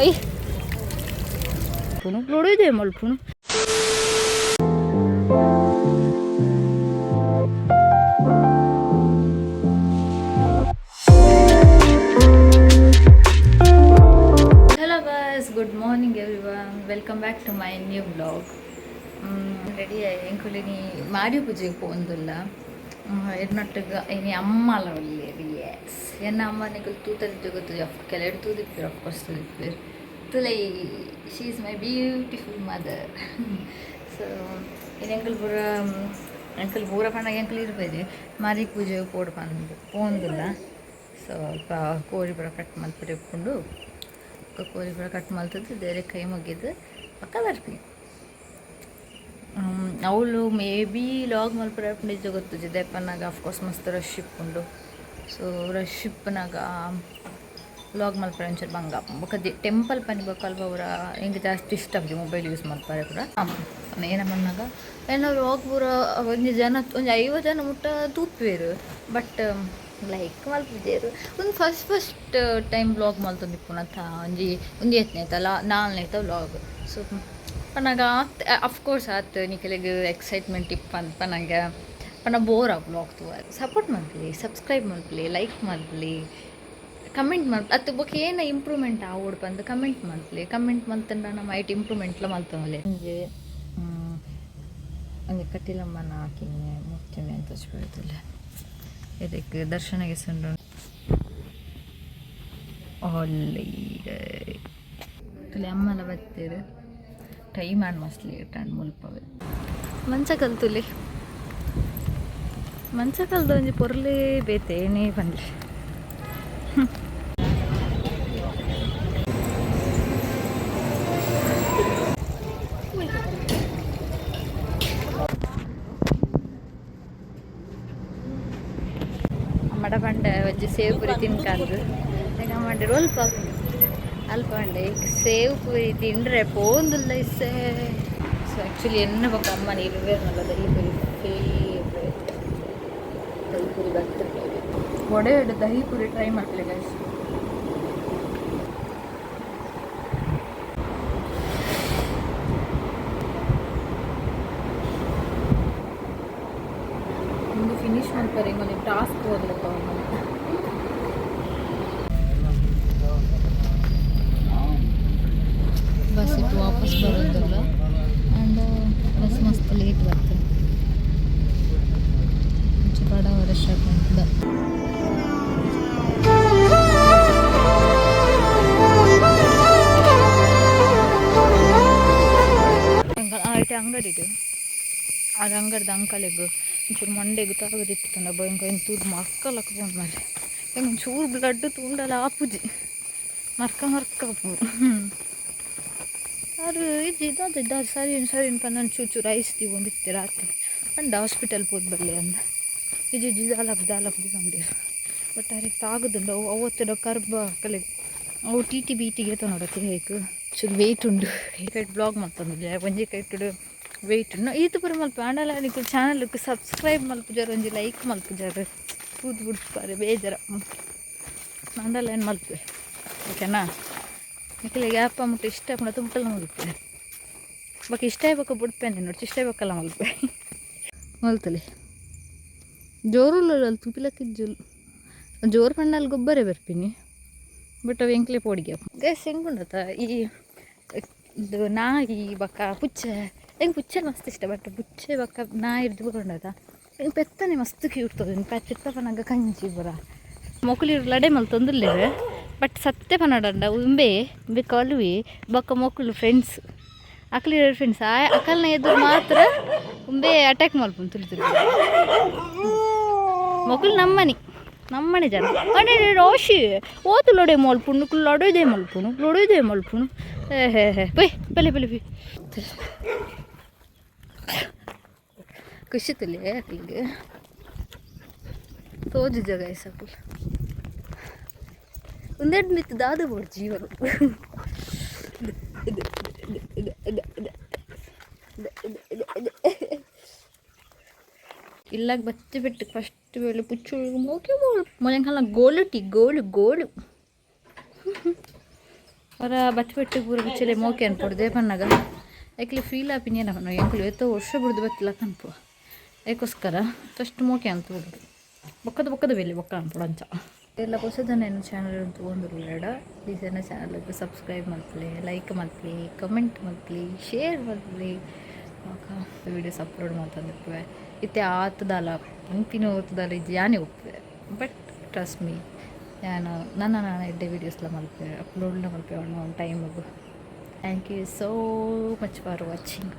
I ಪುನು ಲೋಡಿದೆ ಮಲ್ಪುನು hello guys, good morning everyone, welcome back to my new vlog. Ready ಎಂಕುಲಿನಿ ಮಾರಿ ಪೂಜೆಗೆ ಪೋಂದುಲ್ಲ ಎನ್ನೊಟ್ಟಿಗೆ ಇನಿ ಅಮ್ಮಲ ಒಳ್ಳೆಯದು ಎಸ್ ಎನ್ನ ಅಮ್ಮ ನಿಕಲ್ ತೂತದಿದ್ದು ಗೊತ್ತು ಕೆಲವು ತೂದಿಪ್ಪಿರು ಅಫ್ಕೋರ್ಸ್ ತೂದಿಪ್ಪಿರು ತುಲೈ she is my beautiful mother. So ಇನ್ನು ಎಂಕಲ್ ಪೂರ ಪಂಡಾಗ ಎಂಕಲ್ ಇರ್ಬೋದು ಮಾರಿ ಪೂಜೆ ಪೋಡು ಪೋಂದಿಲ್ಲ. ಸೊ ಅಲ್ಪ ಕೋಳಿ ಪುರ ಕಟ್ ಮಲ್ಪರೆ ಇಟ್ಕೊಂಡು ಕೋಳಿ ಪುರ ಕಟ್ ಮಲ್ತದ್ದು ಬೇರೆ ಕೈ ಮುಗಿದು ಪಕ್ಕ ಬರ್ತೀನಿ. ಅವಳು ಮೇ ಬಿ ಲಾಗ್ ಮಲ್ಪರೆ ನಿಜ ಗೊತ್ತು ದೆಪ್ಪನಾಗ ಅಫ್ಕೋರ್ಸ್ ಮಸ್ತ್ ರಶ್ ಇಪ್ಕೊಂಡು. ಸೊ ರಶ್ ಇಪ್ಪನಾಗ ಲಾಗ್ ಮಲ್ಪರೆ ಒಂಚೂರು ಬಂಗ ಬೊಕ್ಕ ಟೆಂಪಲ್ ಪನಿ ಬೇಕಲ್ವ ಅವರ ಹೆಂಗೆ ಜಾಸ್ತಿ ಇಷ್ಟ ಆಗಿದೆ ಮೊಬೈಲ್ ಯೂಸ್ ಮಾಡ್ತಾರೆ ಕೂಡ ಏನಮ್ಮನ್ನಾಗ ಏನೋ ಲಾಗ್ ಪೂರ ಒಂದು ಜನ ಒಂದು 50 ಜನ ಮುಟ್ಟ ತೂಪ್ವೇರು. ಬಟ್ ಲೈಕ್ ಮಲ್ಪಿದ್ದೇರು ಒಂದು ಫಸ್ಟ್ ಟೈಮ್ ಬ್ಲಾಗ್ ಮಲ್ತೊಂದಿಪ್ಪುನ ಒಂದು ಎತ್ತನೇತಲ್ಲ 4ನೇತ ವ್ಲಾಗ್. ಸೊ ಪನ್ನಾಗ ಅಫ್ಕೋರ್ಸ್ ಆತು ನಿಖಲಿಗೆ ಎಕ್ಸೈಟ್ಮೆಂಟ್ ಇಪ್ಪ ಅಂತ ನನಗೆ ಪನ್ನ ಬೋರ್ ಆಗ ಬ್ಲಾಗ್ ತೂ ಸಪೋರ್ಟ್ ಮಾಡ್ಲಿ, ಸಬ್ಸ್ಕ್ರೈಬ್ ಮಾಡ್ಲಿ, ಲೈಕ್ ಮಾಡಲಿ, ಕಮೆಂಟ್ ಮಾಡಿ ಅದು ಬಗ್ಗೆ ಏನು ಇಂಪ್ರೂವ್ಮೆಂಟ್ ಆವಡ್ ಬಂದು ಕಮೆಂಟ್ ಮಾಡಲಿ. ಕಮೆಂಟ್ ಮಲ್ತಂಡ ನಮ್ಮ ಐಟ್ ಇಂಪ್ರೂವ್ಮೆಂಟ್ಲ ಮಲ್ತವಲೆ ಅಂಜೆ ಅಂಜೆ ಕಟ್ಟಿಲಮ್ಮನ ಹಾಕಿನಿ ಮುಗ್ತೀನಿ ಅಂತ ಹೇಳ್ತಿಲ್ಲ. ಇದಕ್ಕೆ ದರ್ಶನಗೆ ಸಂಡು ಒಳ್ಳೆ ಅಮ್ಮಲ ಬರ್ತೀರು ಟೈಮ್ ಆ್ಯಂಡ್ ಮಸ್ತ್ ಲೇಟ್ ಆ್ಯಂಡ್ ಮುಲ್ಪವೆ ಮಂಚ ಕಲ್ತುಲಿ ಮಂಚ ಕಲ್ದ ಒಂಜಿ ಪೊರ್ಲೇ ಬೇತೆ ಏನೇ ಬಂದ್ಲಿ. ಮಡ ಪಂಡ ಒಂಜಿ ಸೇವ್ ಪುರಿ ತಿನ್ಕಾದು ಈಗ ಮಾಡಿರು ಅಲ್ಪ ಪಂಡೆ ಸೇವ್ ಪುರಿ ತಿಂಡ್ರೆ ಪೋಂದುಲ್ಲ ಇಸ್ಸೆ. ಸೊ ಆ್ಯಕ್ಚುಲಿ ಎನ್ನ ಪಕ್ಕ ಅಮ್ಮನ ಇರುವೇನಲ್ಲ ದಹಿ ಪುರಿ ಫೇವ್ರೇಟ್. ದಹಿ ಪುರಿ ಬರ್ತದೆ ಒಡೆ ದಹಿ ಪುರಿ ಟ್ರೈ ಮಾಡ್ತೀವಿ ಗೈಸ್. ಒಂದು ಫಿನಿಶ್ ಮಾಡ್ತಾರೆ ಈಗ ಒಂದು ಟಾಸ್ಕ್ ಹೋಗ್ಲಪ್ಪ ಬಸ್ ಇಟ್ಟು ವಾಪಸ್ ಬರೋದಿಲ್ಲ ಆ್ಯಂಡ್ ಬಸ್ ಮಸ್ತ್ ಲೇಟ್ ಬರ್ತದೆ ಬಡ ವರ್ಷ ಬಂದ ಆಯ್ತು ಅಂಗಡಿದು ಅದು ಅಂಗಡಿದ ಅಂಕಲಿಗೆ ಒಂಚೂರು ಮಂಡೆಗೆ ತಾಗದಿತ್ತು ಭಯಂಕ ಎಂತೂರು ಮಕ್ಕಲಕ್ಕ ಬಂದು ಮೇಲೆ ಹೆಂಗೆ ಒಂಚೂರು ಬ್ಲಡ್ ತುಂಡಲ್ಲ ಆಪುಜಿ ಮರ್ಕ ಪೂ ಅವ್ರು ಇದ್ದಾರು ಸರಿ ಪಂದು ಚೂರು ರೈಸ್ ತಿಗೊಂಡಿತ್ತು ರಾತ್ರಿ ಅಂಡ್ ಹಾಸ್ಪಿಟಲ್ ಪೋದ್ ಬರಲಿ ಅಂದ ಇಜ್ಜಿ ದಾಲಬ್ದು ಬಂದಿರು. ಬಟ್ ಅವ್ರಿಗೆ ತಾಗದುಂಡು ಅವತ್ತು ಕರ್ಬ ಕಲೆ ಅವು ಟಿಗೆ ನೋಡತ್ತೆ ಹೇಗೆ ಚೂರು ವೆಯ್ಟ್ ಉಂಡು ಕೈಟ್ ಬ್ಲಾಗ್ ಮಾಡ್ತಂದಿಲ್ಲ ಒಂಜಿ ಕೈಟು ವೆಯ್ಟ್ ಉಂಡು ಈತು ಪುರ ಮಲ್ಪ ಆಂಡಲ ನಿಕ್ಕು ಚಾನಲ್ಗೆ ಸಬ್ಸ್ಕ್ರೈಬ್ ಮಲ್ಪುಜಾರು ಒಂಜಿ ಲೈಕ್ ಮಲ್ಪುಜಾರು ಕೂತ್ ಬಿಡ್ತಾರೆ ಬೇಜಾರ ಆಂಡಲ ಏನು ಮಲ್ಪೆ ಓಕೆನಾ. ನಿಖಲಿಗೆ ಅಪ್ಪ ಮುಟ್ಟು ಇಷ್ಟ ಪುಣ ತುಂಬಲ್ಲ ಮುಗಿತೆ ಬಕ್ಕ ಇಷ್ಟ ಬೇಕು ಬಿಡ್ಪೇನೆ ನೋಡಿ ಇಷ್ಟ ಬೇಕಲ್ಲ ಮಲ್ಪೆ ಮಲ್ತಲಿ ಜೋರುಲ್ಲ ತುಪಿಲಕ್ಕಿಜ್ಜುಲು ಜೋರು ಪಣ್ಣಲ್ಲಿ ಗೊಬ್ಬರ ಬರ್ತೀನಿ ಬಟ್ ಅವು ಎಂಕ್ಲೆ ಪೋಡಿಗೆ ಗೈಸ್ ಹೆಂಗುಂಡತ್ತ ಈ ಇದು ನಾಯಿ ಬಕ್ಕ ಪುಚ್ಚೆ ಹೆಂಗೆ ಪುಚ್ಚೆ ಮಸ್ತ್ ಇಷ್ಟ ಬಟ್ ಪುಚ್ಚೆ ಬಕ್ಕ ನಾಯಿ ಹಿಡ್ದು ಕೊಂಡದ ಹೆಂಗೆ ಪೆತ್ತನೆ ಮಸ್ತ್ ಕ್ಯೂಟ್ತದೆ ಪೆತ್ತ ಪನಾಗ ಕಂಚಿ ಬರ ಮೊಕುಲಿರು ಲಡೆ ಮಲ್ ತೊಂದಿಲ್ಲೇವೆ ಬಟ್ ಸತ್ಯ ಪನ್ನಡ ಉಂಬೆ ಕಲುವಿ ಬೊಕ್ಕ ಮೊಕ್ಕಳು ಫ್ರೆಂಡ್ಸ್ ಅಕ್ಲಿ ಫ್ರೆಂಡ್ಸ್ ಅಕಲ್ನ ಎದುರು ಮಾತ್ರ ಉಂಬೆ ಅಟ್ಯಾಕ್ ಮಲ್ಪುನು ತುಳಿದು ಮೊಕ್ಕಳು ನಮ್ಮನೆ ಜನ ಅಡೆ ರೋಷಿ ಓದು ಲೊಡೆ ಮಲ್ಪುನು ಲೊಡೋದೇ ಮಲ್ಪುನು ಹೇ ಪೈ ಪಲೆ ಖುಷಿ ತುಲಿ ಅಕ್ಲಿಗೆ ತೋಜು ಜಾಗ ಸಾಕು ಒಂದೆರಡು ಮಿತ್ತು ದಾದ ಬೋಡು ಜೀವನ ಇಲ್ಲಾಗ ಬತ್ತಿ ಬಿಟ್ಟು ಫಸ್ಟ್ ವೇಳೆ ಪುಚ್ಚು ಮೋಕೆ ಬೋಳು ಮೊದಲ ಗೋಲು ಅವರ ಬಚ್ಚ ಬೆಟ್ಟು ಪೂರ ಬಿಚ್ಚಲೆ ಮೋಕೆ ಅನ್ಪಡ್ದೆ ಪನ್ನಾಗ ಯಾಕೆ ಫೀಲ್ ಆಪಿನಿಯನ್ ಅವನು ಎಂಕುಲು ಎತ್ತೋ ವರ್ಷ ಬಿಡ್ದು ಬತ್ತಿಲ್ಲ ಕನ್ಪು ಏಕೋಸ್ಕರ ಫಸ್ಟ್ ಮೋಕೆ ಅಂತ ಬಿಡುದು ಬೊಕ್ಕದ ಬೆಲೆ ಬೊಕ್ಕ ಅನ್ಪಡು ಅಂಚ ಎಲ್ಲ ಹೊಸದನ್ನೇನು ಚಾನಲ್ ತೊಗೊಂಡಿರಲಿಲ್ಲ ಪ್ಲೀಸ್ ನನ್ನ ಚಾನಲ್ಗೆ ಸಬ್ಸ್ಕ್ರೈಬ್ ಮಾಡ್ಕೊಳ್ಳಿ, ಲೈಕ್ ಮಾಡ್ಕೊಳ್ಳಿ, ಕಮೆಂಟ್ ಮಾಡ್ಕೊಳ್ಳಿ, ಶೇರ್ ಮಾಡ್ಕೊಳ್ಳಿ. ವೀಡಿಯೋಸ್ ಅಪ್ಲೋಡ್ ಮಾಡ್ತಂದಿರ್ತವೆ ಇತ್ತೆ ಆತದಲ್ಲ ಇಂಪಿನ ಓದ್ತದಲ್ಲ ಇದು ಯಾನೇ ಹೋಗ್ತದೆ. ಬಟ್ ಟ್ರಸ್ಟ್ ಮೀ ನಾನು ಎಡ್ಡೆ ವೀಡಿಯೋಸ್ಲ ಮಲ್ಪೆ ಅಪ್ಲೋಡ್ಲ ಮಲ್ಪೆ ಒಂದು ಟೈಮಿಗೂ. Thank you so much for watching.